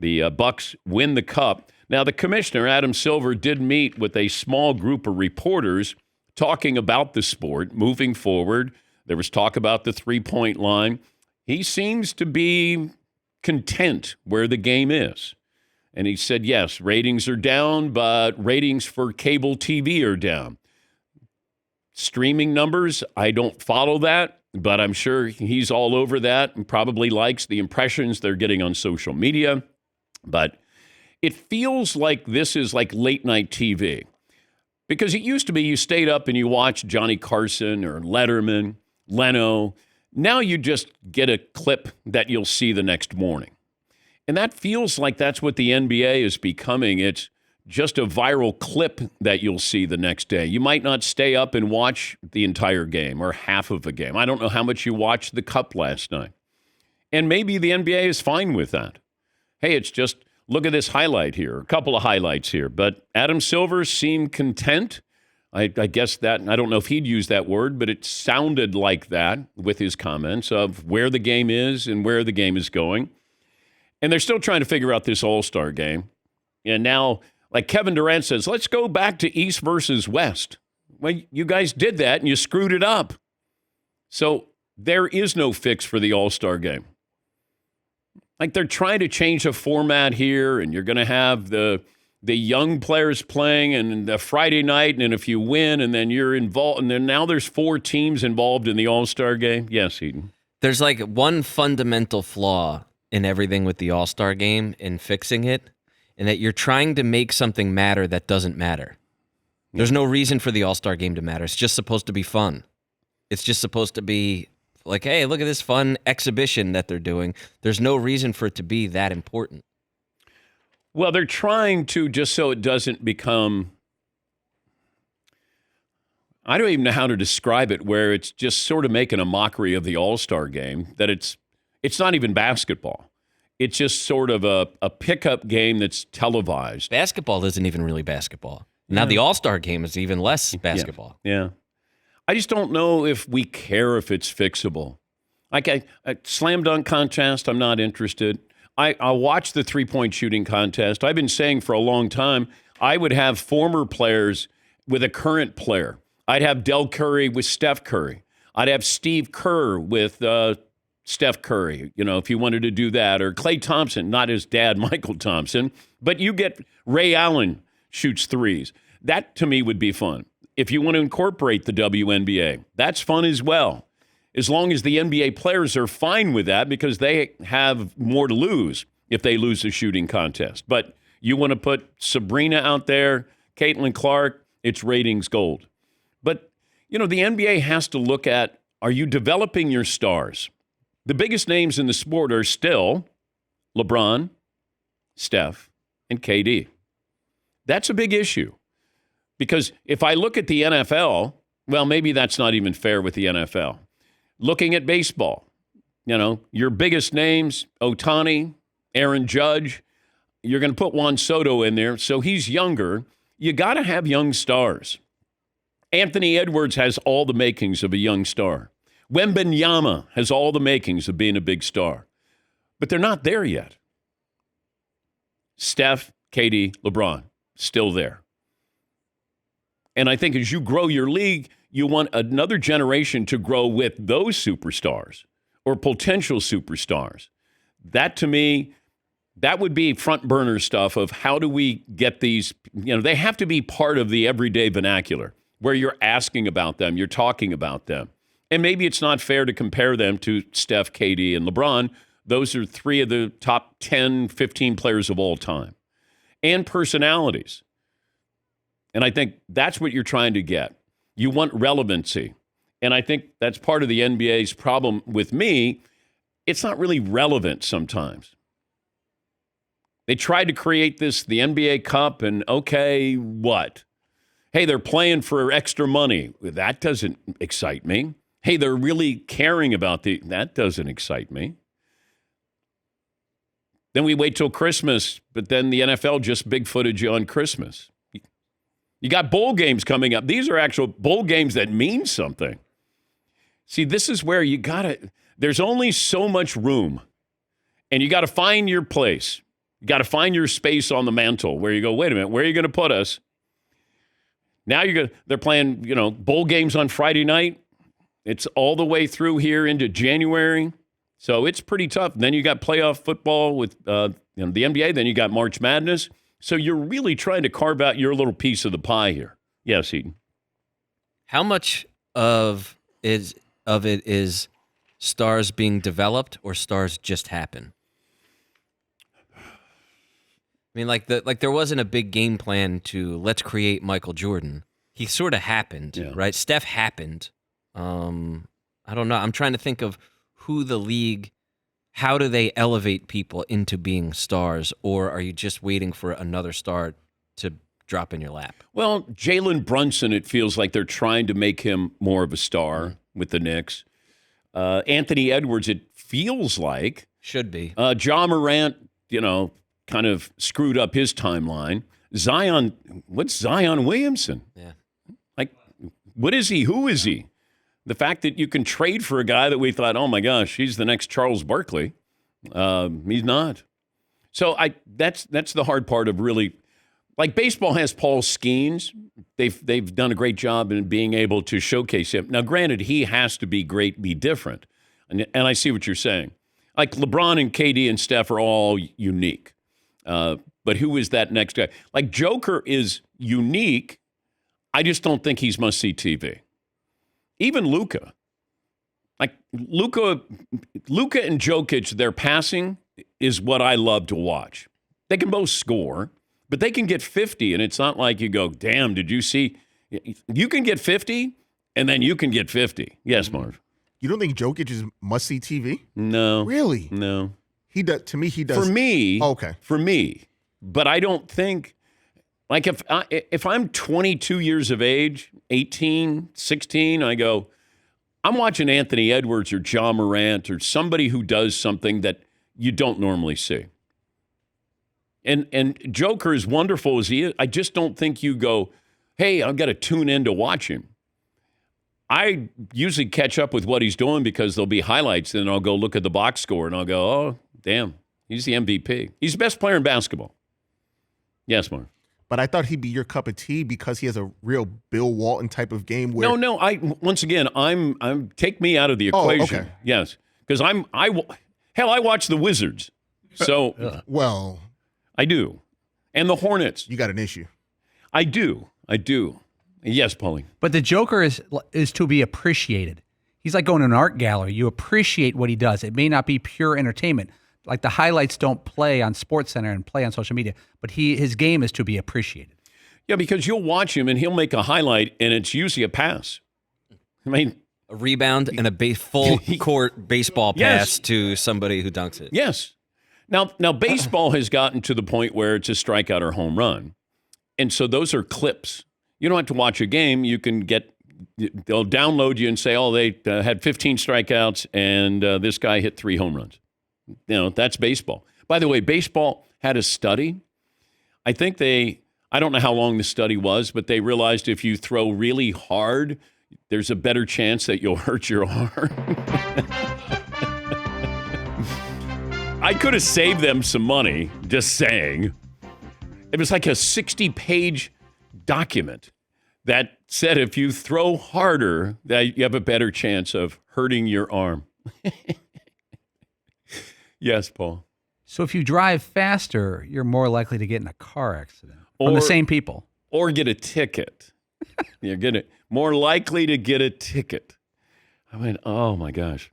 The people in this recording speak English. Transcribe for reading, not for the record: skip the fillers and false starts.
The Bucks win the cup. Now, the commissioner, Adam Silver, did meet with a small group of reporters talking about the sport moving forward. There was talk about the three-point line. He seems to be content where the game is. And he said, yes, ratings are down, but ratings for cable TV are down. Streaming numbers, I don't follow that, but I'm sure he's all over that and probably likes the impressions they're getting on social media. But it feels like this is like late night TV. Because it used to be you stayed up and you watched Johnny Carson or Letterman, Leno. Now you just get a clip that you'll see the next morning. And that feels like that's what the NBA is becoming. It's just a viral clip that you'll see the next day. You might not stay up and watch the entire game or half of a game. I don't know how much you watched the Cup last night. And maybe the NBA is fine with that. Hey, it's just, look at this highlight here, a couple of highlights here. But Adam Silver seemed content. I guess that, I don't know if he'd use that word, but it sounded like that with his comments of where the game is and where the game is going. And they're still trying to figure out this All-Star game. And now, like Kevin Durant says, let's go back to East versus West. Well, you guys did that and you screwed it up. So there is no fix for the All-Star game. Like they're trying to change a format here, and you're going to have the young players playing and the Friday night, and if you win, and then you're involved, and then now there's 4 teams involved in the All-Star game. Yes, Eden. There's like one fundamental flaw in everything with the All-Star game in fixing it, and that you're trying to make something matter that doesn't matter. There's no reason for the All-Star game to matter. It's just supposed to be fun. It's just supposed to be like, hey, look at this fun exhibition that they're doing. There's no reason for it to be that important. Well, they're trying to, just so it doesn't become, I don't even know how to describe it, where it's just sort of making a mockery of the All-Star game, that it's not even basketball. It's just sort of a pickup game that's televised. Basketball isn't even really basketball. Now the All-Star game is even less basketball. Yeah. I just don't know if we care if it's fixable. Like a slam dunk contest, I'm not interested. I'll watch the three-point shooting contest. I've been saying for a long time, I would have former players with a current player. I'd have Del Curry with Steph Curry. I'd have Steve Kerr with Steph Curry, if you wanted to do that. Or Klay Thompson, not his dad, Michael Thompson. But you get Ray Allen shoots threes. That, to me, would be fun. If you want to incorporate the WNBA, that's fun as well. As long as the NBA players are fine with that, because they have more to lose if they lose the shooting contest. But you want to put Sabrina out there, Caitlin Clark, it's ratings gold. But, the NBA has to look at, are you developing your stars? The biggest names in the sport are still LeBron, Steph, and KD. That's a big issue. Because if I look at the NFL, well, maybe that's not even fair with the NFL. Looking at baseball, your biggest names, Ohtani, Aaron Judge, you're going to put Juan Soto in there, so he's younger. You got to have young stars. Anthony Edwards has all the makings of a young star. Wembanyama has all the makings of being a big star. But they're not there yet. Steph, KD, LeBron, still there. And I think as you grow your league, you want another generation to grow with those superstars or potential superstars. That, to me, that would be front burner stuff of how do we get these, they have to be part of the everyday vernacular where you're asking about them, you're talking about them. And maybe it's not fair to compare them to Steph, KD, and LeBron. Those are 3 of the top 10, 15 players of all time. And personalities. And I think that's what you're trying to get. You want relevancy. And I think that's part of the NBA's problem with me. It's not really relevant sometimes. They tried to create the NBA Cup, and okay, what? Hey, they're playing for extra money. That doesn't excite me. Hey, they're really caring about that doesn't excite me. Then we wait till Christmas, but then the NFL just big-footed you on Christmas. You got bowl games coming up. These are actual bowl games that mean something. See, this is where there's only so much room, and you got to find your place. You got to find your space on the mantle where you go, wait a minute, where are you going to put us? Now they're playing, bowl games on Friday night. It's all the way through here into January. So it's pretty tough. And then you got playoff football with the NBA. Then you got March Madness. So you're really trying to carve out your little piece of the pie here. Yes, Eden. How much of it is stars being developed or stars just happen? I mean, like there wasn't a big game plan to let's create Michael Jordan. He sort of happened, right? Steph happened. I don't know. I'm trying to think of who the league, how do they elevate people into being stars, or are you just waiting for another star to drop in your lap? Well, Jalen Brunson, it feels like they're trying to make him more of a star with the Knicks. Anthony Edwards, it feels like. Should be. Ja Morant, kind of screwed up his timeline. What's Zion Williamson? Yeah. Like, what is he? Who is he? The fact that you can trade for a guy that we thought, oh my gosh, he's the next Charles Barkley. He's not. So that's the hard part of really, like baseball has Paul Skeens. They've done a great job in being able to showcase him. Now, granted, he has to be great, be different. And I see what you're saying. Like LeBron and KD and Steph are all unique. But who is that next guy? Like Joker is unique. I just don't think he's must-see TV. Even Luka. Like Luka and Jokic, their passing is what I love to watch. They can both score, but they can get 50, and it's not like you go, damn, did you see? You can get 50, and then you can get 50. Yes, Marv. You don't think Jokic is must-see TV? No. Really? No. He does. To me, he does. For me. Okay. For me. But I don't think, like if I'm 22 years of age, 18, 16, I go, I'm watching Anthony Edwards or Ja Morant or somebody who does something that you don't normally see. And Joker, as wonderful as he is, I just don't think you go, hey, I've got to tune in to watch him. I usually catch up with what he's doing because there'll be highlights, and I'll go look at the box score, and I'll go, oh, damn, he's the MVP. He's the best player in basketball. Yes, Mark. But I thought he'd be your cup of tea because he has a real Bill Walton type of game where No, once again, I'm take me out of the equation. Okay. Yes. Because I watch the Wizards. So well, I do. And the Hornets. You got an issue. I do. Yes, Paulie. But the Joker is to be appreciated. He's like going to an art gallery. You appreciate what he does. It may not be pure entertainment. Like the highlights don't play on SportsCenter and play on social media, but his game is to be appreciated. Yeah, because you'll watch him and he'll make a highlight and it's usually a pass. I mean, a rebound and a full court baseball pass to somebody who dunks it. Yes. Now baseball has gotten to the point where it's a strikeout or home run. And so those are clips. You don't have to watch a game. You can they'll download you and say, oh, they had 15 strikeouts and this guy hit 3 home runs. That's baseball. By the way, baseball had a study. I don't know how long the study was, but they realized if you throw really hard, there's a better chance that you'll hurt your arm. I could have saved them some money, just saying. It was like a 60-page document that said if you throw harder, that you have a better chance of hurting your arm. Yes, Paul. So if you drive faster, you're more likely to get in a car accident from the same people. Or get a ticket. You're more likely to get a ticket. I mean, oh my gosh.